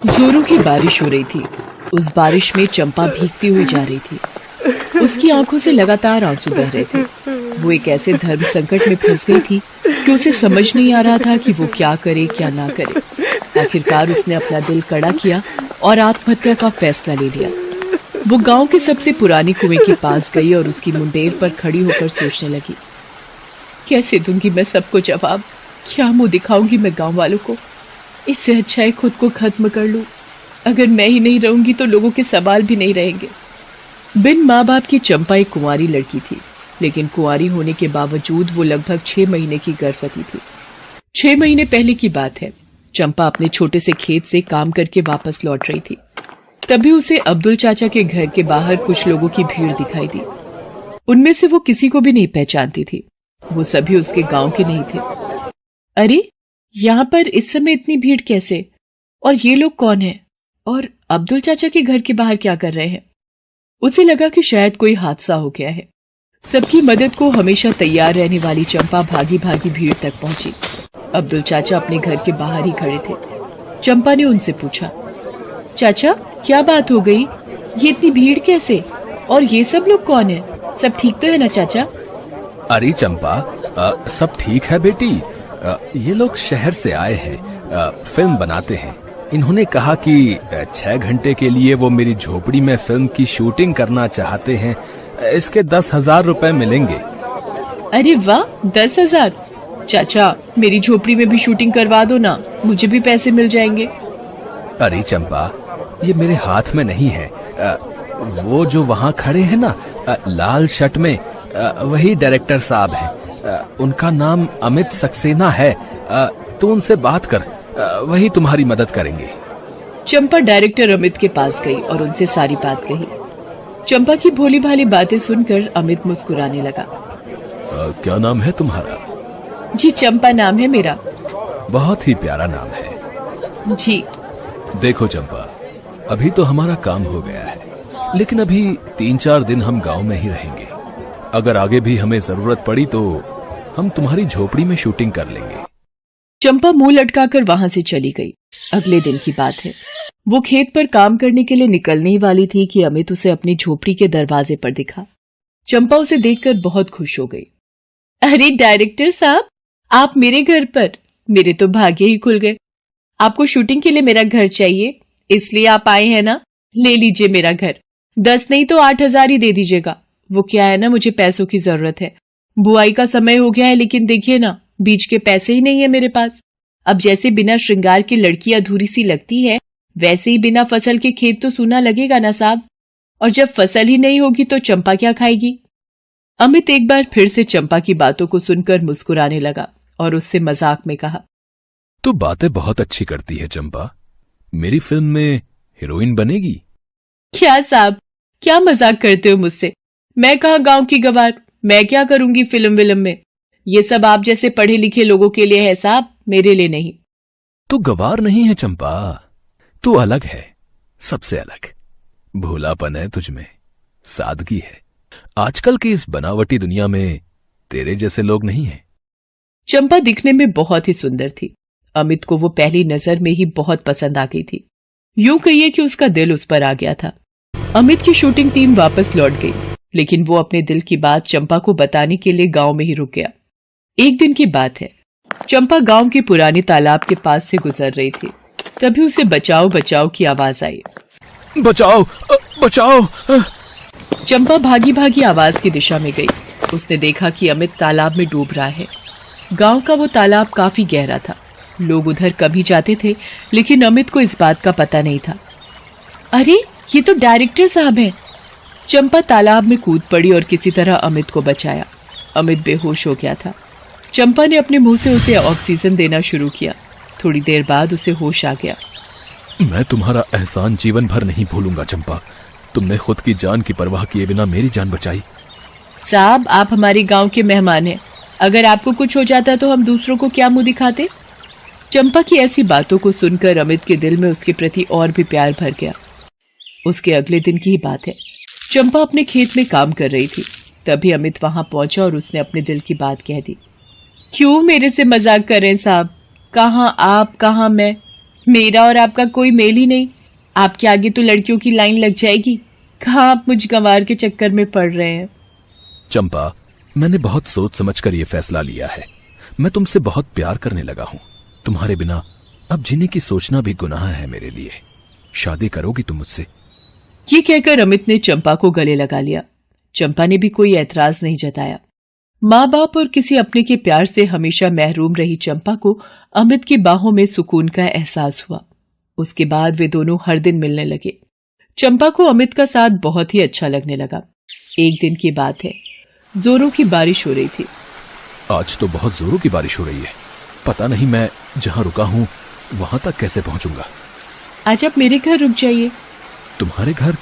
जोरों की बारिश हो रही थी। उस बारिश में चंपा भीगती हुई जा रही थी। उसकी आंखों से लगातार आंसू बह रहे थे। वो एक ऐसे धर्म संकट में फंस गई थी कि उसे समझ नहीं आ रहा था कि वो क्या करे क्या ना करे। आखिरकार उसने अपना दिल कड़ा किया और आत्महत्या का फैसला ले लिया। वो गांव के सबसे पुराने कुएं के पास गई और उसकी मुंडेर पर खड़ी होकर सोचने लगी, कैसे दूंगी मैं सबको जवाब, क्या मुंह दिखाऊंगी मैं गांव वालों को। इससे अच्छा है खुद को खत्म कर लूं। अगर मैं ही नहीं रहूंगी तो लोगों के सवाल भी नहीं रहेंगे। बिन माँ बाप की चंपा एक कुंवारी लड़की थी, लेकिन कुंवारी होने के बावजूद वो लगभग 6 महीने की गर्भवती थी। 6 महीने पहले की बात है। चंपा अपने छोटे से खेत से काम करके वापस लौट रही थी। तभी उसे अब्दुल चाचा के घर के बाहर कुछ लोगों की भीड़ दिखाई दी। उनमें से वो किसी को भी नहीं पहचानती थी। वो सभी उसके गांव के नहीं थे। अरे, यहाँ पर इस समय इतनी भीड़ कैसे? और ये लोग कौन हैं? और अब्दुल चाचा के घर के बाहर क्या कर रहे हैं? उसे लगा कि शायद कोई हादसा हो गया है। सबकी मदद को हमेशा तैयार रहने वाली चंपा भागी भागी भीड़ तक पहुंची। अब्दुल चाचा अपने घर के बाहर ही खड़े थे। चंपा ने उनसे पूछा, चाचा क्या बात हो गई? ये इतनी भीड़ कैसे? और ये सब लोग कौन है? सब ठीक तो है ना चाचा? अरे चंपा, सब ठीक है बेटी। ये लोग शहर से आए हैं, फिल्म बनाते हैं। इन्होंने कहा कि 6 घंटे के लिए वो मेरी झोपड़ी में फिल्म की शूटिंग करना चाहते हैं। इसके 10,000 रुपए मिलेंगे। अरे वाह, 10,000! चाचा मेरी झोपड़ी में भी शूटिंग करवा दो ना, मुझे भी पैसे मिल जाएंगे। अरे चंपा, ये मेरे हाथ में नहीं है। वो जो वहाँ खड़े हैं ना, लाल शर्ट में, वही डायरेक्टर साहब हैं। उनका नाम अमित सक्सेना है। तू उनसे बात कर, वही तुम्हारी मदद करेंगे। चंपा डायरेक्टर अमित के पास गई और उनसे सारी बात कही। चंपा की भोली भाली बातें सुनकर अमित मुस्कुराने लगा। क्या नाम है तुम्हारा? जी, चंपा नाम है मेरा। बहुत ही प्यारा नाम है। जी। देखो चंपा, अभी तो हमारा काम हो गया है, लेकिन अभी 3-4 दिन हम गांव में ही रहेंगे। अगर आगे भी हमें जरूरत पड़ी तो हम तुम्हारी झोपड़ी में शूटिंग कर लेंगे। चंपा मुंह लटकाकर वहां से चली गई। अगले दिन की बात है। वो खेत पर काम करने के लिए निकलने ही वाली थी कि अमित उसे अपनी झोपड़ी के दरवाजे पर दिखा। चंपा उसे देखकर बहुत खुश हो गई। अरे डायरेक्टर साहब, आप मेरे घर पर? मेरे तो भाग्य ही खुल गए। आपको शूटिंग के लिए मेरा घर चाहिए, इसलिए आप आए हैं ना? ले लीजिए मेरा घर। 10 नहीं तो 8,000 ही दे दीजिएगा। वो क्या है ना, मुझे पैसों की जरूरत है। बुआई का समय हो गया है, लेकिन देखिए ना, बीज के पैसे ही नहीं है मेरे पास। अब जैसे बिना श्रृंगार की लड़की अधूरी सी लगती है, वैसे ही बिना फसल के खेत तो सूना लगेगा ना साहब। और जब फसल ही नहीं होगी तो चंपा क्या खाएगी? अमित एक बार फिर से चंपा की बातों को सुनकर मुस्कुराने लगा और उससे मजाक में कहा, तू बातें बहुत अच्छी करती है चंपा। मेरी फिल्म में हीरोइन बनेगी? क्या साहब, क्या मजाक करते हो मुझसे? मैं कहाँ गांव की गवार, मैं क्या करूंगी फिल्म में? ये सब आप जैसे पढ़े लिखे लोगों के लिए है साहब, मेरे लिए नहीं। तू गवार नहीं है चंपा, तू अलग है, सबसे अलग। भोलापन है तुझमें, सादगी है। आजकल की इस बनावटी दुनिया में तेरे जैसे लोग नहीं हैं। चंपा दिखने में बहुत ही सुंदर थी। अमित को वो पहली नजर में ही बहुत पसंद आ गई थी। यूं कहिए कि उसका दिल उस पर आ गया था। अमित की शूटिंग टीम वापस लौट गई, लेकिन वो अपने दिल की बात चंपा को बताने के लिए गांव में ही रुक गया। एक दिन की बात है। चंपा गांव के पुराने तालाब के पास से गुजर रही थी। तभी उसे बचाओ बचाओ की आवाज आई। बचाओ, बचाओ! चंपा भागी भागी आवाज की दिशा में गई। उसने देखा कि अमित तालाब में डूब रहा है। गांव का वो तालाब काफी गहरा था। लोग उधर कभी जाते थे, लेकिन अमित को इस बात का पता नहीं था। अरे, ये तो डायरेक्टर साहब हैं। चंपा तालाब में कूद पड़ी और किसी तरह अमित को बचाया। अमित बेहोश हो गया था। चंपा ने अपने मुंह से उसे ऑक्सीजन देना शुरू किया। थोड़ी देर बाद उसे होश आ गया। मैं तुम्हारा एहसान जीवन भर नहीं भूलूंगा चंपा। तुमने खुद की जान की परवाह किए बिना मेरी जान बचाई। साहब, आप हमारे गांव के मेहमान हैं। अगर आपको कुछ हो जाता तो हम दूसरों को क्या मुंह दिखाते? चंपा की ऐसी बातों को सुनकर अमित के दिल में उसके प्रति और भी प्यार भर गया। उसके अगले दिन की ही बात है। चंपा अपने खेत में काम कर रही थी। तभी अमित वहां पहुंचा और उसने अपने दिल की बात कह दी। क्यों मेरे से मजाक कर रहे हैं साहब? कहाँ आप, कहाँ मैं? मेरा और आपका कोई मेल ही नहीं। आपके आगे तो लड़कियों की लाइन लग जाएगी। कहाँ आप मुझ गंवार के चक्कर में पड़ रहे हैं। चंपा, मैंने बहुत सोच समझ कर यह फैसला लिया है। मैं तुमसे बहुत प्यार करने लगा हूं। तुम्हारे बिना अब जीने की सोचना भी गुनाह है मेरे लिए। शादी करोगी तुम मुझसे? ये कहकर अमित ने चंपा को गले लगा लिया। चंपा ने भी कोई ऐतराज नहीं जताया। माँ बाप और किसी अपने के प्यार से हमेशा महरूम रही चंपा को अमित की बाहों में सुकून का एहसास हुआ। उसके बाद वे दोनों हर दिन मिलने लगे। चंपा को अमित का साथ बहुत ही अच्छा लगने लगा। एक दिन की बात है, जोरों की बारिश हो रही थी। आज तो बहुत जोरों की बारिश हो रही है। पता नहीं मैं जहां रुका हूं वहां तक कैसे पहुंचूंगा। आज आप मेरे घर रुक जाइए। तुम्हारे घर?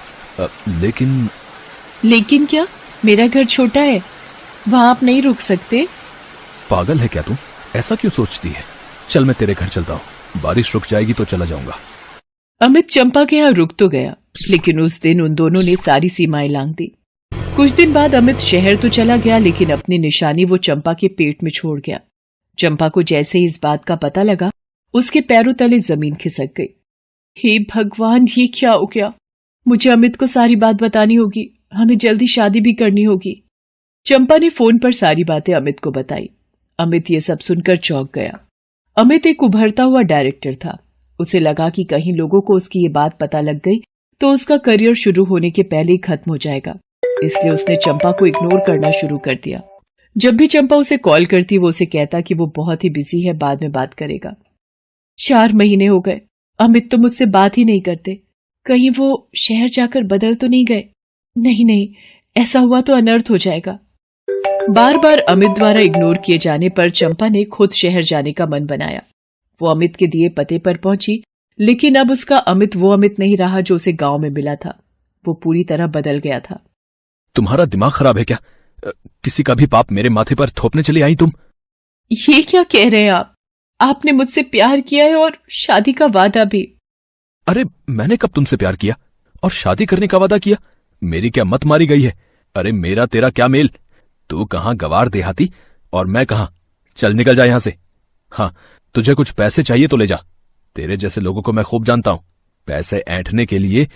लेकिन क्या? मेरा घर छोटा है, वहां आप नहीं रुक सकते। पागल है क्या तुम? ऐसा क्यों सोचती है? चल मैं तेरे घर चलता हूँ। बारिश रुक जाएगी तो चला जाऊंगा। अमित चंपा के यहाँ रुक तो गया, लेकिन उस दिन उन दोनों ने सारी सीमाएं लांघ दी। कुछ दिन बाद अमित शहर तो चला गया, लेकिन अपनी निशानी वो चंपा के पेट में छोड़ गया। चंपा को जैसे ही इस बात का पता लगा, उसके पैरों तले जमीन खिसक गई। हे भगवान, ये क्या हो गया? मुझे अमित को सारी बात बतानी होगी। हमें जल्दी शादी भी करनी होगी। चंपा ने फोन पर सारी बातें अमित को बताई। अमित ये सब सुनकर चौंक गया। अमित एक उभरता हुआ डायरेक्टर था। उसे लगा कि कहीं लोगों को उसकी ये बात पता लग गई तो उसका करियर शुरू होने के पहले ही खत्म हो जाएगा। इसलिए उसने चंपा को इग्नोर करना शुरू कर दिया। जब भी चंपा उसे कॉल करती, वो उसे कहता कि वो बहुत ही बिजी है, बाद में बात करेगा। 4 महीने हो गए, अमित तो मुझसे बात ही नहीं करते। कहीं वो शहर जाकर बदल तो नहीं गए? नहीं, ऐसा हुआ तो अनर्थ हो जाएगा। बार बार अमित द्वारा इग्नोर किए जाने पर चंपा ने खुद शहर जाने का मन बनाया। वो अमित के दिए पते पर पहुंची, लेकिन अब उसका अमित वो अमित नहीं रहा जो उसे गांव में मिला था। वो पूरी तरह बदल गया था। तुम्हारा दिमाग खराब है क्या? किसी का भी पाप मेरे माथे पर थोपने चली आई तुम? ये क्या कह रहे हैं आप? आपने मुझसे प्यार किया है और शादी का वादा भी। अरे मैंने कब तुमसे प्यार किया और शादी करने का वादा किया? मेरी क्या मत मारी गई है? अरे मेरा तेरा क्या मेल? तू कहाँ गवार देहाती और मैं कहाँ? चल निकल जा यहां से। हाँ, तुझे कुछ पैसे चाहिए तो ले जा। तेरे जैसे लोगों को मैं खूब जानता हूं। पैसे ऐंठने के लिए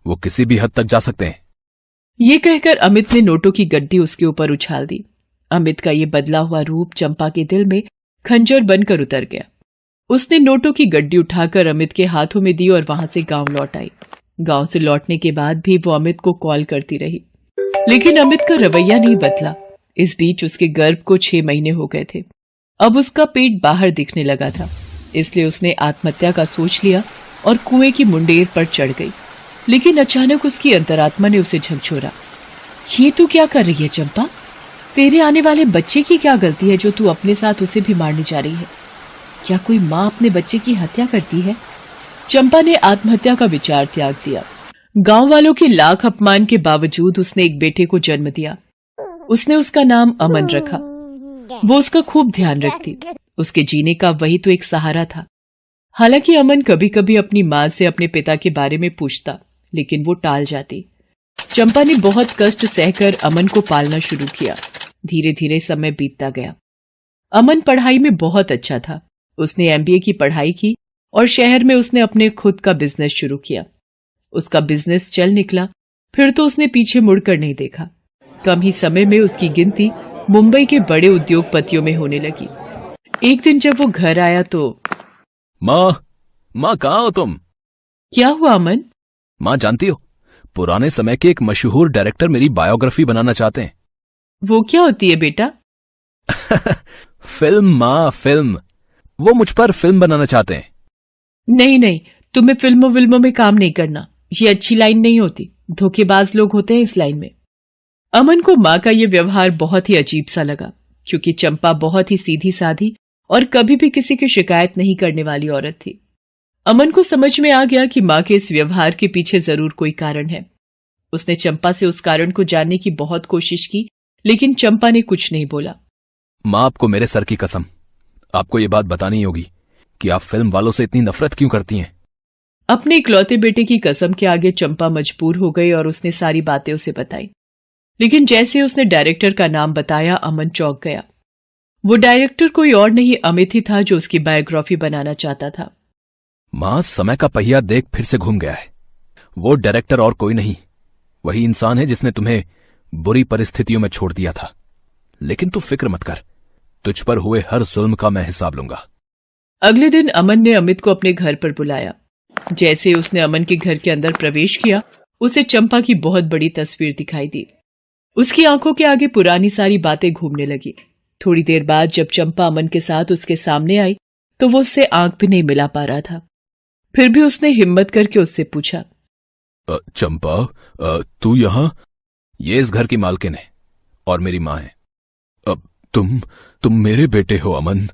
वो किसी भी हद तक जा सकते हैं। ये कहकर अमित ने नोटों की गड्डी उसके ऊपर उछाल दी। अमित का ये बदला हुआ रूप चंपा के दिल में खंजर बनकर उतर गया। उसने नोटों की गड्डी उठाकर अमित के हाथों में दी और वहां से गांव लौट आई। गांव से लौटने के बाद भी वो अमित को कॉल करती रही, लेकिन अमित का रवैया नहीं बदला। इस बीच उसके गर्भ को 6 महीने हो गए थे। अब उसका पेट बाहर दिखने लगा था, इसलिए उसने आत्महत्या का सोच लिया और कुएं की मुंडेर पर चढ़ गई। लेकिन अचानक उसकी अंतरात्मा ने उसे झकझोरा। ये तू क्या कर रही है चंपा? तेरे आने वाले बच्चे की क्या गलती है जो तू अपने साथ उसे भी मारने जा रही है? क्या कोई माँ अपने बच्चे की हत्या करती है? चंपा ने आत्महत्या का विचार त्याग दिया। गांव वालों के लाख अपमान के बावजूद उसने एक बेटे को जन्म दिया। उसने उसका नाम अमन रखा। वो उसका खूब ध्यान रखती। उसके जीने का वही तो एक सहारा था। हालांकि अमन कभी कभी अपनी मां से अपने पिता के बारे में पूछता, लेकिन वो टाल जाती। चंपा ने बहुत कष्ट सहकर अमन को पालना शुरू किया। धीरे धीरे समय बीतता गया। अमन पढ़ाई में बहुत अच्छा था। उसने MBA की पढ़ाई की और शहर में उसने अपने खुद का बिजनेस शुरू किया। उसका बिजनेस चल निकला, फिर तो उसने पीछे मुड़कर नहीं देखा। कम ही समय में उसकी गिनती मुंबई के बड़े उद्योगपतियों में होने लगी। एक दिन जब वो घर आया तो माँ कहाँ हो तुम? क्या हुआ अमन? माँ जानती हो, पुराने समय के एक मशहूर डायरेक्टर मेरी बायोग्राफी बनाना चाहते हैं। वो क्या होती है बेटा? फिल्म माँ, फिल्म। वो मुझ पर फिल्म बनाना चाहते हैं। नहीं, तुम्हें फिल्मों में काम नहीं करना। ये अच्छी लाइन नहीं होती। धोखेबाज लोग होते हैं इस लाइन में। अमन को माँ का ये व्यवहार बहुत ही अजीब सा लगा, क्योंकि चंपा बहुत ही सीधी साधी और कभी भी किसी की शिकायत नहीं करने वाली औरत थी। अमन को समझ में आ गया कि माँ के इस व्यवहार के पीछे जरूर कोई कारण है। उसने चंपा से उस कारण को जानने की बहुत कोशिश की, लेकिन चंपा ने कुछ नहीं बोला। माँ, आपको मेरे सर की कसम, आपको ये बात बतानी होगी कि आप फिल्म वालों से इतनी नफरत क्यों करती हैं। अपने इकलौते बेटे की कसम के आगे चंपा मजबूर हो गई और उसने सारी बातें उसे बताई। लेकिन जैसे उसने डायरेक्टर का नाम बताया, अमन चौंक गया। वो डायरेक्टर कोई और नहीं, अमित ही था जो उसकी बायोग्राफी बनाना चाहता था। मां समय का पहिया देख फिर से घूम गया है। वो डायरेक्टर और कोई नहीं, वही इंसान है जिसने तुम्हें बुरी परिस्थितियों में छोड़ दिया था। लेकिन तू फिक्र मत कर, तुझ पर हुए हर जुल्म का मैं हिसाब लूंगा। अगले दिन अमन ने अमित को अपने घर पर बुलाया। जैसे उसने अमन के घर के अंदर प्रवेश किया, उसे चंपा की बहुत बड़ी तस्वीर दिखाई दी। उसकी आंखों के आगे पुरानी सारी बातें घूमने लगी। थोड़ी देर बाद जब चंपा अमन के साथ उसके सामने आई तो वो उससे आंख भी नहीं मिला पा रहा था। फिर भी उसने हिम्मत करके उससे पूछा, चंपा, तू यहां? ये इस घर की मालकिन है और मेरी मां है। अब तुम मेरे बेटे हो अमन?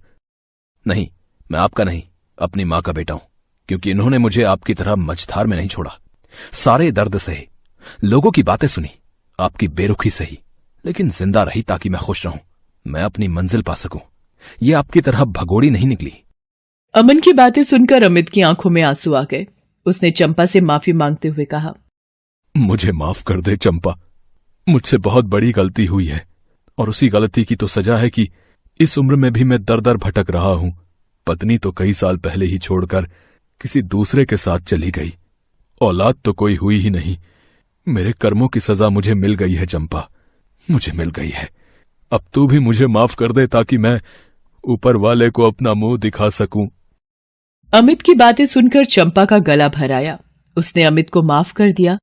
नहीं, मैं आपका नहीं, अपनी मां का बेटा हूं, क्योंकि इन्होंने मुझे आपकी तरह मझधार में नहीं छोड़ा। सारे दर्द सहे, लोगों की बातें सुनी, आपकी बेरुखी सही, लेकिन जिंदा रही ताकि मैं खुश रहूं, मैं अपनी मंजिल पा सकूं। ये आपकी तरह भगोड़ी नहीं निकली। अमन की बातें सुनकर अमित की आंखों में आंसू आ गए। उसने चंपा से माफी मांगते हुए कहा, मुझे माफ कर दे चंपा, मुझसे बहुत बड़ी गलती हुई है और उसी गलती की तो सजा है कि इस उम्र में भी मैं दर दर भटक रहा हूं। पत्नी तो कई साल पहले ही छोड़कर किसी दूसरे के साथ चली गई, औलाद तो कोई हुई ही नहीं। मेरे कर्मों की सजा मुझे मिल गई है चंपा, मुझे मिल गई है। अब तू भी मुझे माफ कर दे ताकि मैं ऊपर वाले को अपना मुंह दिखा सकूं। अमित की बातें सुनकर चंपा का गला भर आया। उसने अमित को माफ कर दिया